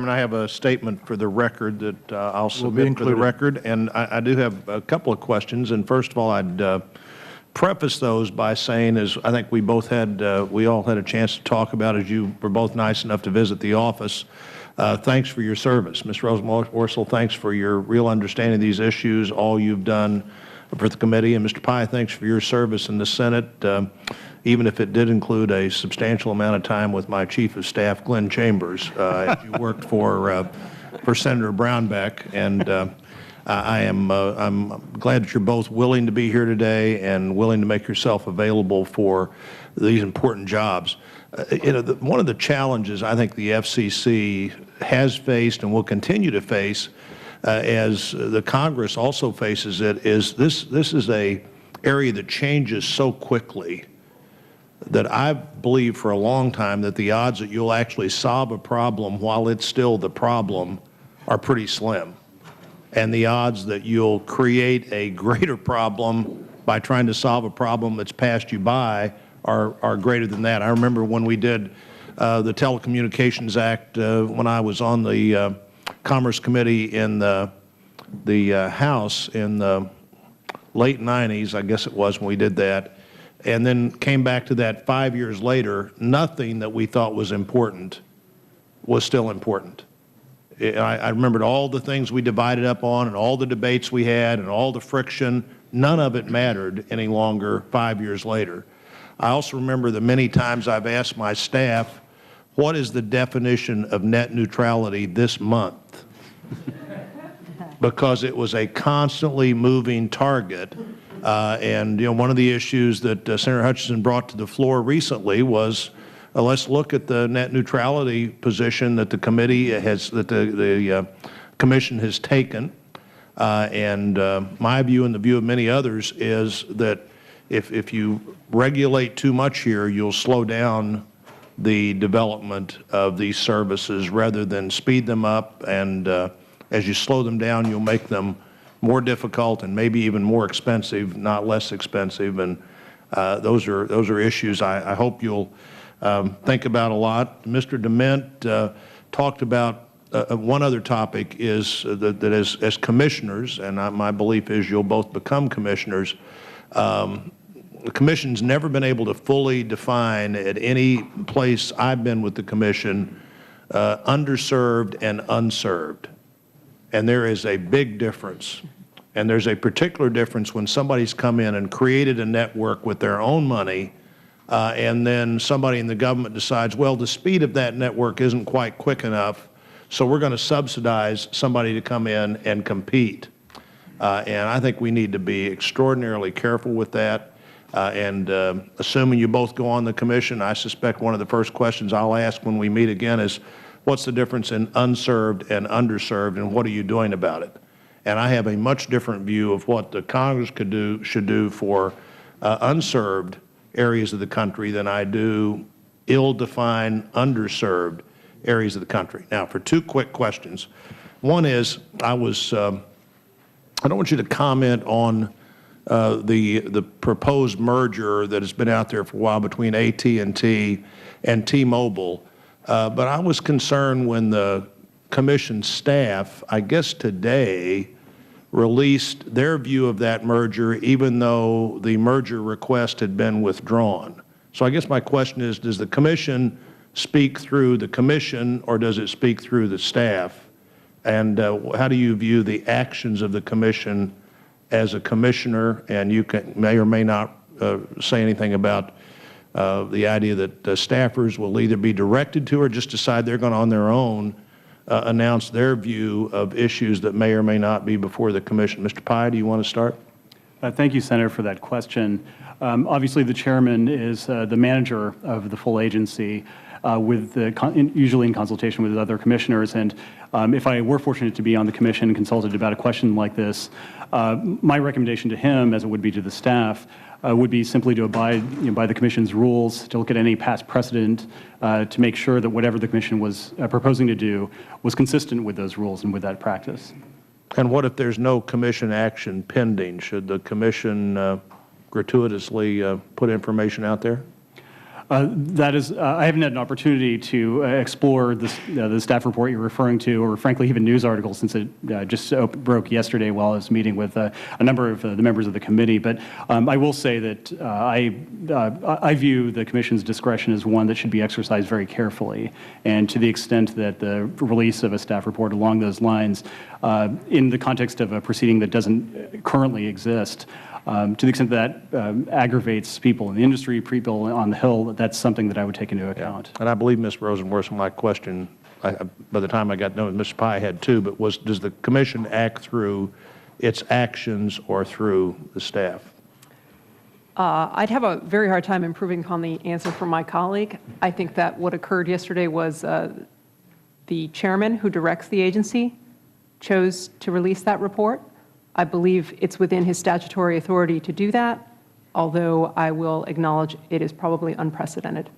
Chairman, I have a statement for the record that I'll submit for the record, and I do have a couple of questions. And first of all, I'd preface those by saying, as I think we all had a chance to talk about, as you were both nice enough to visit the office. Thanks for your service, Ms. Rosenworcel. Thanks for your real understanding of these issues, all you've done for the committee, and Mr. Pai, thanks for your service in the Senate. Even if it did include a substantial amount of time with my Chief of Staff, Glenn Chambers, as you worked for Senator Brownback. And I'm glad that you're both willing to be here today and willing to make yourself available for these important jobs. One of the challenges I think the FCC has faced and will continue to face, as the Congress also faces it, is this is a area that changes so quickly that I believe for a long time that the odds that you'll actually solve a problem while it's still the problem are pretty slim. And the odds that you'll create a greater problem by trying to solve a problem that's passed you by are greater than that. I remember when we did the Telecommunications Act when I was on the Commerce Committee in the House in the late 90s, I guess it was, when we did that, and then came back to that 5 years later. Nothing that we thought was important was still important. I remembered all the things we divided up on and all the debates we had and all the friction. None of it mattered any longer 5 years later. I also remember the many times I've asked my staff, what is the definition of net neutrality this month? Because it was a constantly moving target. And one of the issues that Senator Hutchinson brought to the floor recently was, let's look at the net neutrality position that the committee has, that the Commission has taken. And my view and the view of many others is that if you regulate too much here, you'll slow down the development of these services rather than speed them up. And as you slow them down, you'll make them more difficult and maybe even more expensive, not less expensive. And those are issues I hope you'll think about a lot. Mr. DeMint talked about one other topic, is that as commissioners, and my belief is you'll both become commissioners, the Commission's never been able to fully define at any place I've been with the Commission underserved and unserved. And there is a big difference. And there's a particular difference when somebody's come in and created a network with their own money, and then somebody in the government decides, well, the speed of that network isn't quite quick enough, so we're going to subsidize somebody to come in and compete. And I think we need to be extraordinarily careful with that. Assuming you both go on the Commission, I suspect one of the first questions I'll ask when we meet again is, what's the difference in unserved and underserved, and what are you doing about it? And I have a much different view of what the Congress should do for unserved areas of the country than I do ill-defined, underserved areas of the country. Now, for two quick questions. One is, I don't want you to comment on the proposed merger that has been out there for a while between AT&T and T-Mobile. But I was concerned when the Commission staff, I guess today, released their view of that merger, even though the merger request had been withdrawn. So I guess my question is, does the Commission speak through the Commission, or does it speak through the staff? And how do you view the actions of the Commission as a commissioner? And you may or may not say anything about the idea that staffers will either be directed to or just decide they're going to, on their own, announce their view of issues that may or may not be before the Commission. Mr. Pai, do you want to start? Thank you, Senator, for that question. Obviously, the Chairman is the manager of the full agency, usually in consultation with other commissioners. And if I were fortunate to be on the Commission and consulted about a question like this, my recommendation to him, as it would be to the staff, would be simply to abide by the Commission's rules, to look at any past precedent, to make sure that whatever the Commission was proposing to do was consistent with those rules and with that practice. And what if there's no Commission action pending? Should the Commission gratuitously put information out there? That is, I haven't had an opportunity to explore the staff report you're referring to, or frankly, even news articles, since it just broke yesterday while I was meeting with a number of the members of the committee. But I will say that I view the Commission's discretion as one that should be exercised very carefully. And to the extent that the release of a staff report along those lines, in the context of a proceeding that doesn't currently exist, to the extent that aggravates people in the industry, people on the Hill, that's something that I would take into account. And I believe, Ms. Rosenworth, my question, by the time I got done with Mr. Pye, had two, but does the Commission act through its actions or through the staff? I'd have a very hard time improving upon the answer from my colleague. I think that what occurred yesterday was the chairman who directs the agency chose to release that report. I believe it's within his statutory authority to do that, although I will acknowledge it is probably unprecedented.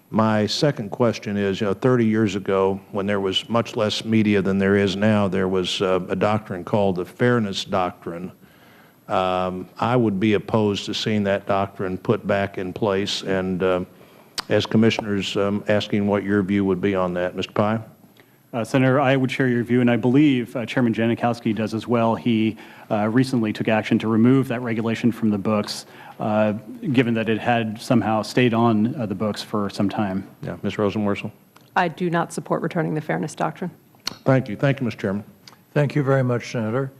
My second question is, 30 years ago, when there was much less media than there is now, there was a doctrine called the Fairness Doctrine. I would be opposed to seeing that doctrine put back in place, and as commissioners, asking what your view would be on that. Mr. Pye? Senator, I would share your view, and I believe Chairman Janikowski does as well. He recently took action to remove that regulation from the books, given that it had somehow stayed on the books for some time. Yeah, Ms. Rosenworcel? I do not support returning the Fairness Doctrine. Thank you. Thank you, Mr. Chairman. Thank you very much, Senator.